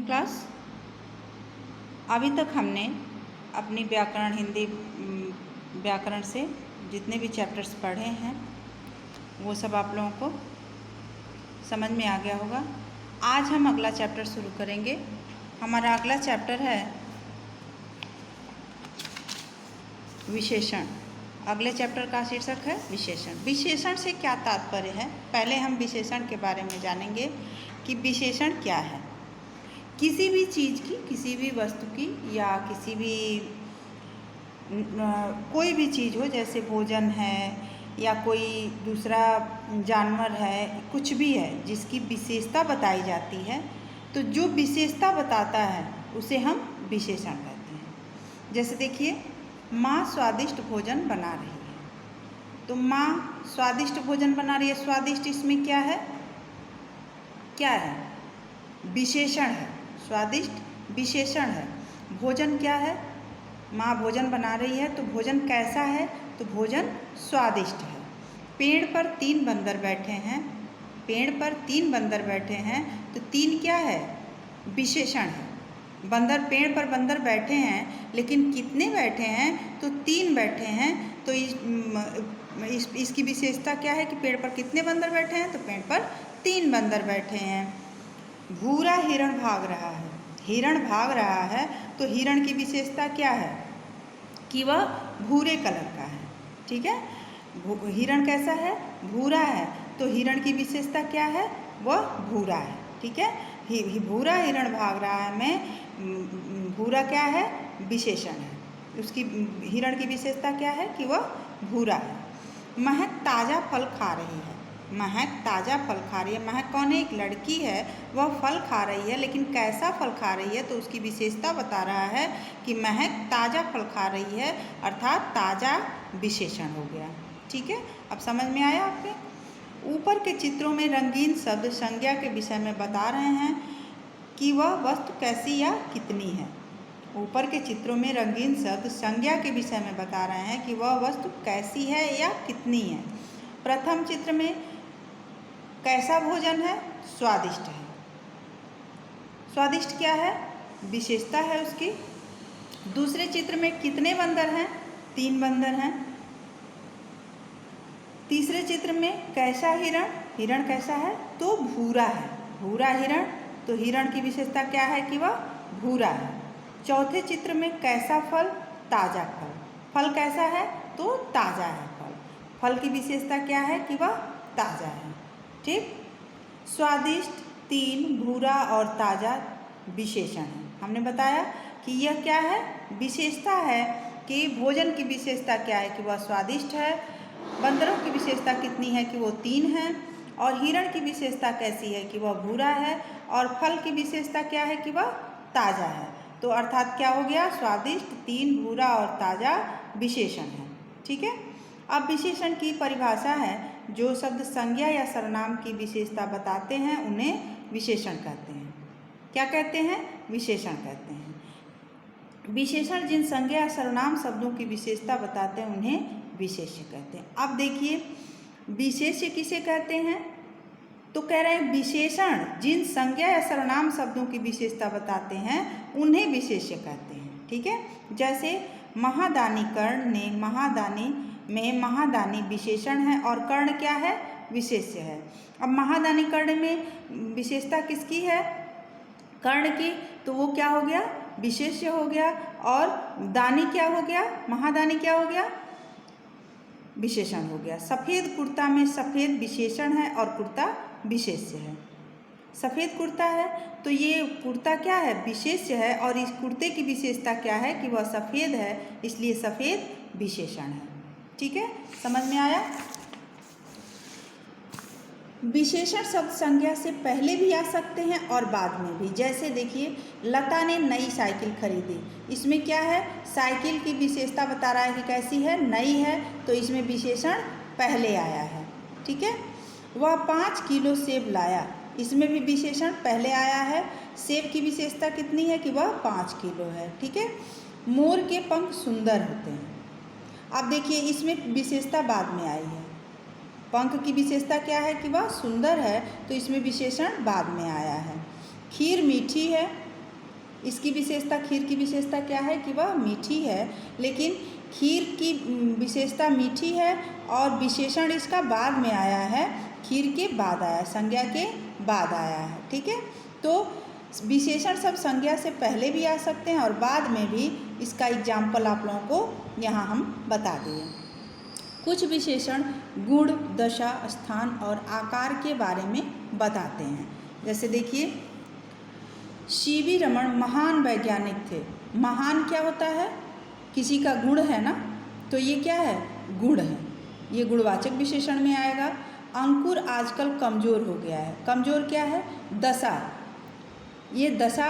Class. अभी तक हमने अपनी व्याकरण हिंदी व्याकरण से जितने भी चैप्टर्स पढ़े हैं वो सब आप लोगों को समझ में आ गया होगा। आज हम अगला चैप्टर शुरू करेंगे। हमारा अगला चैप्टर है विशेषण। अगले चैप्टर का शीर्षक है विशेषण। विशेषण से क्या तात्पर्य है, पहले हम विशेषण के बारे में जानेंगे कि विशेषण क्या है। किसी भी चीज़ की, किसी भी वस्तु की या किसी भी कोई भी चीज़ हो, जैसे भोजन है या कोई दूसरा जानवर है, कुछ भी है जिसकी विशेषता बताई जाती है, तो जो विशेषता बताता है उसे हम विशेषण कहते हैं। जैसे देखिए, माँ स्वादिष्ट भोजन बना रही है, तो माँ स्वादिष्ट भोजन बना रही है। स्वादिष्ट इसमें क्या है, क्या है, विशेषण है। स्वादिष्ट विशेषण है। भोजन क्या है, माँ भोजन बना रही है, तो भोजन कैसा है, तो भोजन स्वादिष्ट है। पेड़ पर 3 बंदर बैठे हैं, पेड़ पर 3 बंदर बैठे हैं, तो 3 क्या है, विशेषण है। बंदर, पेड़ पर बंदर बैठे हैं, लेकिन कितने बैठे हैं, तो 3 बैठे हैं। तो इसकी विशेषता क्या है कि पेड़ पर कितने बंदर बैठे हैं, तो पेड़ पर 3 बंदर बैठे हैं। भूरा हिरण भाग रहा है, हिरण भाग रहा है, तो हिरण की विशेषता क्या है कि वह भूरे कलर का है। ठीक है, हिरण कैसा है, भूरा है, तो हिरण की विशेषता क्या है, वह भूरा है। ठीक है, भूरा हिरण भाग रहा है में भूरा क्या है, विशेषण है। उसकी हिरण की विशेषता क्या है कि वह भूरा है। महक ताज़ा फल खा रही है, महक ताज़ा फल खा रही है। महक कौन है, एक लड़की है, वह फल खा रही है, लेकिन कैसा फल खा रही है, तो उसकी विशेषता बता रहा है कि महक ताज़ा फल खा रही है, अर्थात ताज़ा विशेषण हो गया। ठीक है, अब समझ में आया आपके। ऊपर के चित्रों में रंगीन शब्द संज्ञा के विषय में बता रहे हैं कि वह वस्तु कैसी या कितनी है। ऊपर के चित्रों में रंगीन शब्द संज्ञा के विषय में बता रहे हैं कि वह वस्तु कैसी है या कितनी है। प्रथम चित्र में कैसा भोजन है, स्वादिष्ट है। स्वादिष्ट क्या है, विशेषता है उसकी। दूसरे चित्र में कितने बंदर हैं, 3 बंदर हैं। तीसरे चित्र में कैसा हिरण, हिरण कैसा है, तो भूरा है, भूरा हिरण, तो हिरण की विशेषता क्या है कि वह भूरा है। चौथे चित्र में कैसा फल, ताज़ा फल, फल कैसा है, तो ताज़ा है फल, फल की विशेषता क्या है कि वह ताज़ा है। ठीक, स्वादिष्ट 3, भूरा और ताज़ा विशेषण है। हमने बताया कि यह क्या है, विशेषता है कि भोजन की विशेषता क्या है कि वह स्वादिष्ट है। बंदरों की विशेषता कितनी है कि वो 3 हैं। और हिरण की विशेषता कैसी है कि वह भूरा है। और फल की विशेषता क्या है कि वह ताज़ा है। तो अर्थात क्या हो गया, स्वादिष्ट, 3, भूरा और ताज़ा विशेषण है। ठीक है, अब विशेषण की परिभाषा है, जो शब्द संज्ञा या सर्वनाम की विशेषता बताते हैं उन्हें विशेषण कहते हैं। क्या कहते हैं, विशेषण कहते हैं। विशेषण जिन संज्ञा या सर्वनाम शब्दों की विशेषता बताते हैं उन्हें विशेष्य कहते हैं। अब देखिए, विशेष्य किसे कहते हैं, तो कह रहे हैं विशेषण जिन संज्ञा या सर्वनाम शब्दों की विशेषता बताते हैं उन्हें विशेष्य कहते हैं। ठीक है, जैसे महादानी कर्ण ने, महादानी में महादानी विशेषण है और कर्ण क्या है, विशेष्य है। अब महादानी कर्ण में विशेषता किसकी है, कर्ण की, तो वो क्या हो गया, विशेष्य हो गया। और दानी क्या हो गया, महादानी क्या हो गया, विशेषण हो गया। सफ़ेद कुर्ता में सफ़ेद विशेषण है और कुर्ता विशेष्य है। सफ़ेद कुर्ता है तो ये कुर्ता क्या है, विशेष्य है, और इस कुर्ते की विशेषता क्या है कि वह सफ़ेद है, इसलिए सफ़ेद विशेषण है। ठीक है, समझ में आया। विशेषण शब्द संज्ञा से पहले भी आ सकते हैं और बाद में भी। जैसे देखिए, लता ने नई साइकिल खरीदी, इसमें क्या है, साइकिल की विशेषता बता रहा है कि कैसी है, नई है, तो इसमें विशेषण पहले आया है। ठीक है, वह 5 किलो सेब लाया, इसमें भी विशेषण पहले आया है। सेब की विशेषता कितनी है कि वह 5 किलो है। ठीक है, मोर के पंख सुंदर होते हैं। अब देखिए, इसमें विशेषता बाद में आई है। पंख की विशेषता क्या है कि वह सुंदर है, तो इसमें विशेषण बाद में आया है। खीर मीठी है, इसकी विशेषता, खीर की विशेषता क्या है कि वह मीठी है, लेकिन खीर की विशेषता मीठी है और विशेषण इसका बाद में आया है, खीर के बाद आया, संज्ञा के बाद आया है। ठीक है, तो विशेषण सब संज्ञा से पहले भी आ सकते हैं और बाद में भी। इसका एग्जाम्पल आप लोगों को यहाँ हम बता दिए। कुछ विशेषण गुण, दशा, स्थान और आकार के बारे में बताते हैं। जैसे देखिए, सीवी रमन महान वैज्ञानिक थे। महान क्या होता है? किसी का गुण है ना, तो ये क्या है? गुण है, ये गुणवाचक विशेषण में आएगा। अंकुर आजकल कमज़ोर हो गया है। कमज़ोर क्या है? दशा, ये दशा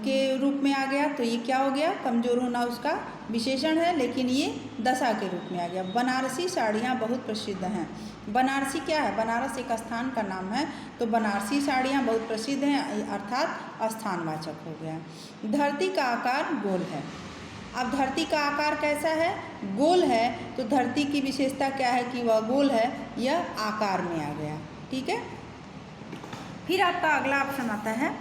के रूप में आ गया, तो ये क्या हो गया? कमज़ोर होना उसका विशेषण है, लेकिन ये दशा के रूप में आ गया। बनारसी साड़ियाँ बहुत प्रसिद्ध हैं। बनारसी क्या है? बनारस एक स्थान का नाम है, तो बनारसी साड़ियाँ बहुत प्रसिद्ध हैं, अर्थात स्थानवाचक हो गया। धरती का आकार गोल है। अब धरती का आकार कैसा है? गोल है, तो धरती की विशेषता क्या है कि वह गोल है, यह आकार में आ गया। ठीक है, फिर आपका अगला ऑप्शन आता है,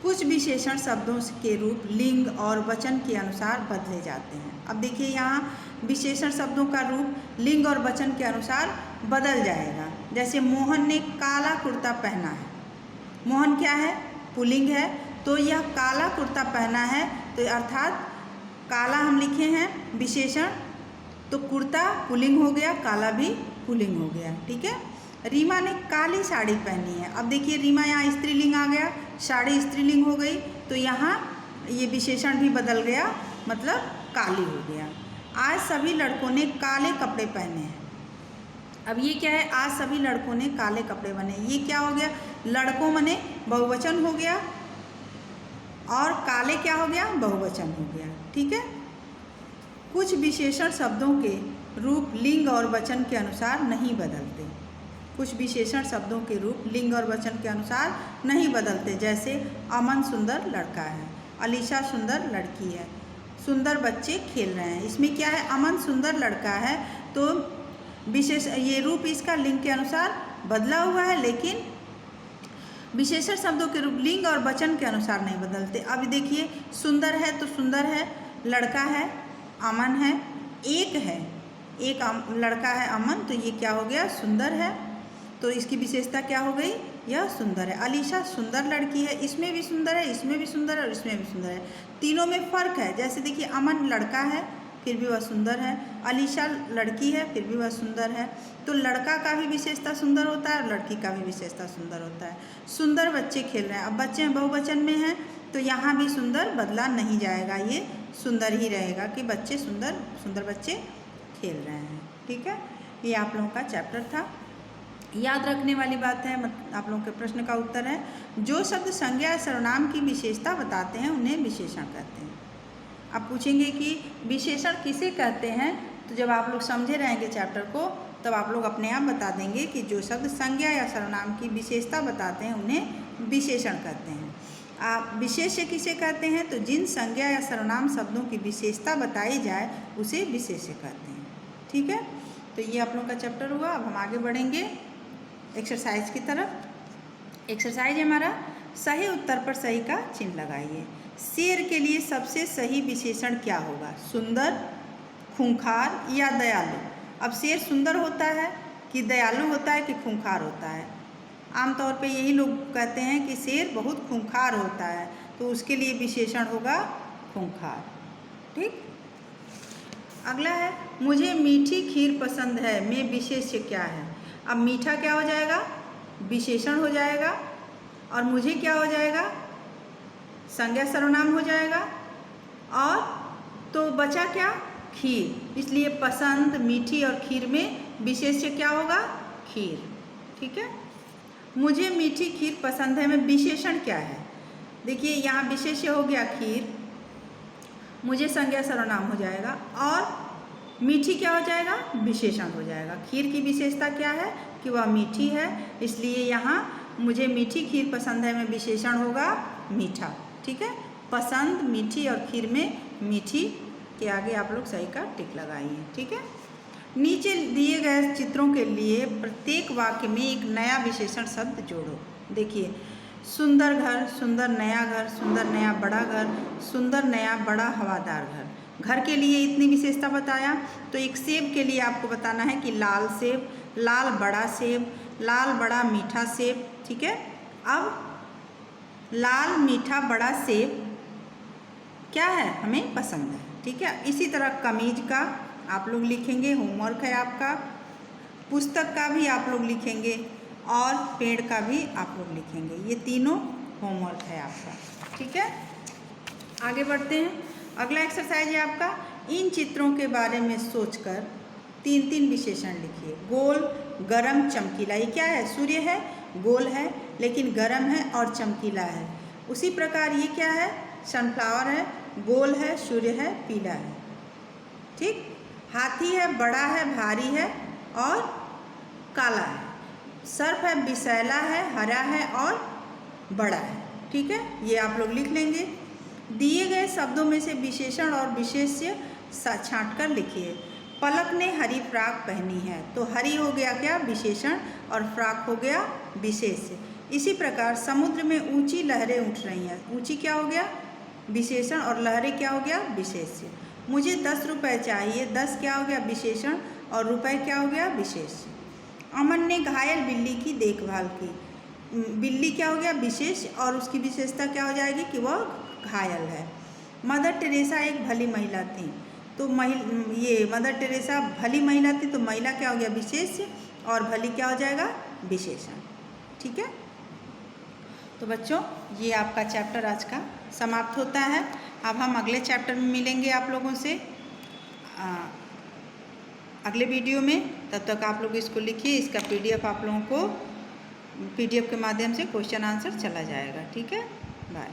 कुछ विशेषण शब्दों के रूप लिंग और वचन के अनुसार बदले जाते हैं। अब देखिए, यहाँ विशेषण शब्दों का रूप लिंग और वचन के अनुसार बदल जाएगा। जैसे मोहन ने काला कुर्ता पहना है। मोहन क्या है? पुल्लिंग है, तो यह काला कुर्ता पहना है, तो अर्थात काला हम लिखे हैं विशेषण, तो कुर्ता पुल्लिंग हो गया, काला भी पुल्लिंग हो गया। ठीक है, रीमा ने काली साड़ी पहनी है। अब देखिए, रीमा यहाँ स्त्रीलिंग आ गया, साड़ी स्त्रीलिंग हो गई, तो यहाँ ये विशेषण भी बदल गया, मतलब काली हो गया। आज सभी लड़कों ने काले कपड़े पहने हैं। अब ये क्या है? आज सभी लड़कों ने काले कपड़े पहने, ये क्या हो गया? लड़कों मने बहुवचन हो गया, और काले क्या हो गया? बहुवचन हो गया। ठीक है, कुछ विशेषण शब्दों के रूप लिंग और वचन के अनुसार नहीं बदलते। कुछ विशेषण शब्दों के रूप लिंग और वचन के अनुसार नहीं बदलते। जैसे अमन सुंदर लड़का है, अलीशा सुंदर लड़की है, सुंदर बच्चे खेल रहे हैं। इसमें क्या है? अमन सुंदर लड़का है, तो विशेष ये रूप इसका लिंग के अनुसार बदला हुआ है, लेकिन विशेषण शब्दों के रूप लिंग और वचन के अनुसार नहीं बदलते। अब देखिए, सुंदर है तो सुंदर है, लड़का है, अमन है, एक है, एक लड़का है अमन, तो ये क्या हो गया? सुंदर है, तो इसकी विशेषता क्या हो गई? यह सुंदर है। अलीशा सुंदर लड़की है, इसमें भी सुंदर है, इसमें भी सुंदर है और इसमें भी सुंदर है। तीनों में फ़र्क है। जैसे देखिए, अमन लड़का है, फिर भी वह सुंदर है, अलीशा लड़की है, फिर भी वह सुंदर है। तो लड़का का भी विशेषता सुंदर होता है और लड़की का भी विशेषता सुंदर होता है। सुंदर बच्चे खेल रहे हैं। अब बच्चे बहुवचन में हैं, तो यहाँ भी सुंदर बदला नहीं जाएगा, ये सुंदर ही रहेगा कि बच्चे सुंदर सुंदर बच्चे खेल रहे हैं। ठीक है, ये आप लोगों का चैप्टर था। याद रखने वाली बात है, आप लोगों के प्रश्न का उत्तर है, जो शब्द संज्ञा या सर्वनाम की विशेषता बताते हैं उन्हें विशेषण कहते हैं। आप पूछेंगे कि विशेषण किसे कहते हैं, तो जब आप लोग समझे रहेंगे चैप्टर को, तब आप लोग अपने आप बता देंगे कि जो शब्द संज्ञा या सर्वनाम की विशेषता बताते हैं उन्हें विशेषण कहते हैं। आप विशेष्य किसे कहते हैं, तो जिन संज्ञा या सर्वनाम शब्दों की विशेषता बताई जाए उसे विशेष्य कहते हैं। ठीक है, तो ये आप लोगों का चैप्टर हुआ। अब हम आगे बढ़ेंगे एक्सरसाइज की तरफ। एक्सरसाइज हमारा सही उत्तर पर सही का चिन्ह लगाइए। शेर के लिए सबसे सही विशेषण क्या होगा? सुंदर, खूंखार या दयालु? अब शेर सुंदर होता है कि दयालु होता है कि खूंखार होता है? आमतौर पे यही लोग कहते हैं कि शेर बहुत खूंखार होता है, तो उसके लिए विशेषण होगा खूंखार। ठीक, अगला है, मुझे मीठी खीर पसंद है में विशेष्य क्या है? अब मीठा क्या हो जाएगा? विशेषण हो जाएगा, और मुझे क्या हो जाएगा? संज्ञा सर्वनाम हो जाएगा, और तो बचा क्या? खीर। इसलिए पसंद, मीठी और खीर में विशेष्य क्या होगा? खीर। ठीक है, मुझे मीठी खीर पसंद है में विशेषण क्या है? देखिए, यहाँ विशेष्य हो गया खीर, मुझे संज्ञा सर्वनाम हो जाएगा, और मीठी क्या हो जाएगा? विशेषण हो जाएगा। खीर की विशेषता क्या है कि वह मीठी है, इसलिए यहाँ मुझे मीठी खीर पसंद है में विशेषण होगा मीठा। ठीक है, पसंद, मीठी और खीर में मीठी के आगे आप लोग सही का टिक लगाइए। ठीक है, नीचे दिए गए चित्रों के लिए प्रत्येक वाक्य में एक नया विशेषण शब्द जोड़ो। देखिए, सुंदर घर, सुंदर नया घर, सुंदर नया बड़ा घर, सुंदर नया बड़ा हवादार घर। घर के लिए इतनी विशेषता बताया। तो एक सेब के लिए आपको बताना है कि लाल सेब, लाल बड़ा सेब, लाल बड़ा मीठा सेब। ठीक है, अब लाल मीठा बड़ा सेब क्या है, हमें पसंद है। ठीक है, इसी तरह कमीज का आप लोग लिखेंगे, होमवर्क है आपका। पुस्तक का भी आप लोग लिखेंगे और पेड़ का भी आप लोग लिखेंगे। ये तीनों होमवर्क है आपका। ठीक है, आगे बढ़ते हैं। अगला एक्सरसाइज है आपका, इन चित्रों के बारे में सोचकर 3-3 विशेषण लिखिए। गोल, गरम, चमकीला। ये क्या है, सूर्य है, गोल है लेकिन गरम है और चमकीला है। उसी प्रकार ये क्या है, सनफ्लावर है, गोल है, सूर्य है, पीला है। ठीक, हाथी है, बड़ा है, भारी है और काला है। सर्प है, विषैला है, हरा है और बड़ा है। ठीक है, ये आप लोग लिख लेंगे। दिए गए शब्दों में से विशेषण और विशेष्य छांटकर लिखिए। पलक ने हरी फ्रॉक पहनी है, तो हरी हो गया क्या, विशेषण, और फ्रॉक हो गया विशेष्य। इसी प्रकार समुद्र में ऊंची लहरें उठ रही हैं, ऊंची क्या हो गया, विशेषण, और लहरें क्या हो गया, विशेष्य। मुझे 10 रुपये चाहिए, 10 क्या हो गया, विशेषण, और रुपए क्या हो गया, विशेष्य। अमन ने घायल बिल्ली की देखभाल की। बिल्ली क्या हो गया, विशेष, और उसकी विशेषता क्या हो जाएगी कि वह घायल है। मदर टेरेसा एक भली महिला थी, तो ये मदर टेरेसा भली महिला थी, तो महिला क्या हो गया, विशेष, और भली क्या हो जाएगा, विशेषण। ठीक है, तो बच्चों ये आपका चैप्टर आज का समाप्त होता है। अब हम अगले चैप्टर में मिलेंगे आप लोगों से अगले वीडियो में। तब तक आप लोग इसको लिखिए, इसका PDF आप लोगों को PDF के माध्यम से क्वेश्चन आंसर चला जाएगा। ठीक है, बाय।